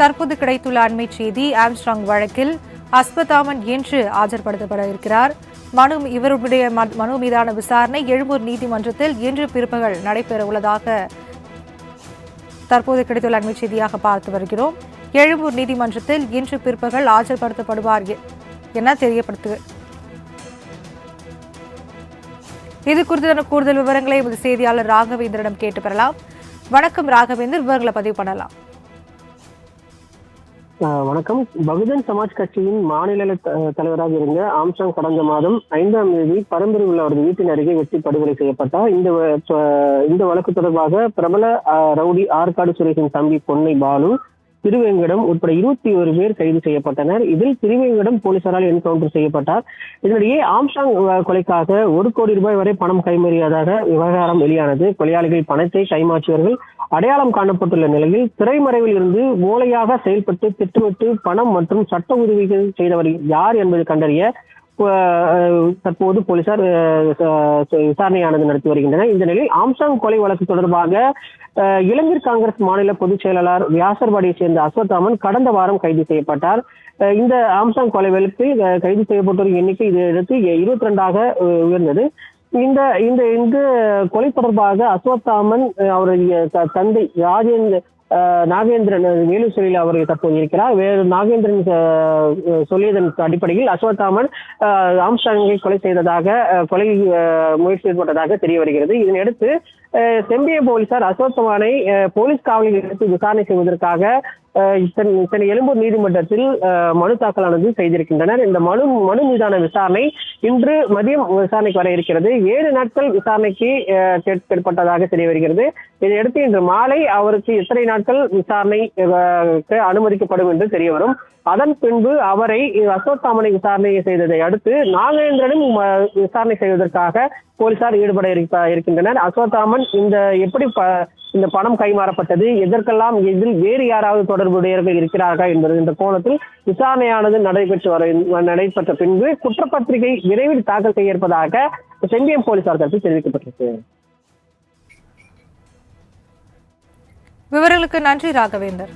தற்போது கிடைத்துள்ள அண்மை செய்தி. ஆம்ஸ்ட்ராங் வழக்கில் அஸ்வத்தாமன் இன்று ஆஜர்படுத்தப்பட இருக்கிறார். இவருடைய மனு மீதான விசாரணை எழும்பூர் நீதிமன்றத்தில் இன்று பிற்பகல் நடைபெற உள்ளதாக தற்போது கிடைத்துள்ள அண்மை செய்தியாக பார்த்து வருகிறோம். எழும்பூர் நீதிமன்றத்தில் இன்று பிற்பகல் ஆஜர்படுத்தப்படுவார் என தெரியப்படுத்து. இது குறித்தான கூடுதல் விவரங்களை எமது செய்தியாளர் ராகவேந்திரனிடம் கேட்டு பெறலாம். வணக்கம் ராகவேந்தர், விவரங்களை பதிவு பண்ணலாம். வணக்கம். பகுஜன் சமாஜ் கட்சியின் மாநில தலைவராக இருந்த ஆம்ஸ்ட்ராங் கடந்த மாதம் 5ஆம் தேதி பரம்பூரில் உள்ள அவரது வீட்டின் அருகே வெட்டி படுகொலை செய்யப்பட்டார். இந்த வழக்கு தொடர்பாக பிரபல ரவுடி ஆற்காடு சுரேஷின் தம்பி பொன்னை பாலு, திருவேங்கடம் உட்பட 21 பேர் கைது செய்யப்பட்டனர். இதில் திருவேங்கடம் போலீசாரால் என்கவுண்டர் செய்யப்பட்டார். இதனிடையே ஆம்ஸ்ட்ராங் கொலைக்காக 1 கோடி ரூபாய் வரை பணம் கைமாறியதாக விவகாரம் வெளியானது. கொலையாளிகள் பணத்தை கைமாற்றியவர்கள் அடையாளம் காணப்பட்டுள்ள நிலையில் திரைமறைவில் இருந்து மூளையாக செயல்பட்டு திட்டமிட்டு பணம் மற்றும் சட்ட உதவிகள் செய்தவர் யார் என்பது கண்டறிய தற்போது போலீசார் விசாரணையானது நடத்தி வருகின்றனர். இந்த நிலையில் ஆம்ஸ்ட்ராங் கொலை வழக்கு தொடர்பாக இளைஞர் காங்கிரஸ் மாநில பொதுச் செயலாளர் வியாசர்பாடியை சேர்ந்த அஸ்வத்தாமன் கடந்த வாரம் கைது செய்யப்பட்டார். இந்த ஆம்ஸ்ட்ராங் கொலை வழக்கில் கைது செய்யப்பட்டோர் எண்ணிக்கை இதையடுத்து 22ஆக உயர்ந்தது. இந்த கொலை தொடர்பாக அஸ்வத்தாமன் அவருடைய தந்தை நாகேந்திரன் வேலூர் சிறையில் அவர் தற்போது இருக்கிறார். நாகேந்திரன் சொல்லியதன் அடிப்படையில் அஸ்வத்தாமன் ஆம்ஸ்ட்ராங்கை கொலை முயற்சி ஏற்பட்டதாக தெரிய வருகிறது. இதனையடுத்து செம்பியம் போலீசார் அஸ்வத்தாமனை போலீஸ் காவலில் எடுத்து விசாரணை செய்வதற்காக எழும்பூர் நீதிமன்றத்தில் மனு தாக்கலானது செய்திருக்கின்றனர். இந்த மனு மீதான விசாரணை இன்று மதியம் விசாரணைக்கு வர இருக்கிறது. 7 நாட்கள் விசாரணைக்கு கேட்கப்பட்டதாக தெரிய வருகிறது. இதையடுத்து இன்று மாலை அவருக்கு எத்தனை நாட்கள் விசாரணை அனுமதிக்கப்படும் என்று தெரிய வரும். அதன் பின்பு அவரை அஸ்வத்தாமனை விசாரணை செய்ததை அடுத்து நாகேந்திரனும் விசாரணை செய்வதற்காக போலீசார் ஈடுபட இருக்கின்றனர். அஸ்வத்தாமன் இந்த பணம் கைமாறப்பட்டது, எதற்கெல்லாம் இதில் வேறு யாராவது தொடர்புடையவர்கள் இருக்கிறார்கள் என்பது இந்த கோணத்தில் விசாரணையானது நடைபெற்ற பின்பு குற்றப்பத்திரிகை விரைவில் தாக்கல் செய்ய இருப்பதாக செம்பியம் போலீசார் தரப்பில் தெரிவிக்கப்பட்டிருக்கு. விவரங்களுக்கு நன்றி ராகவேந்தர்.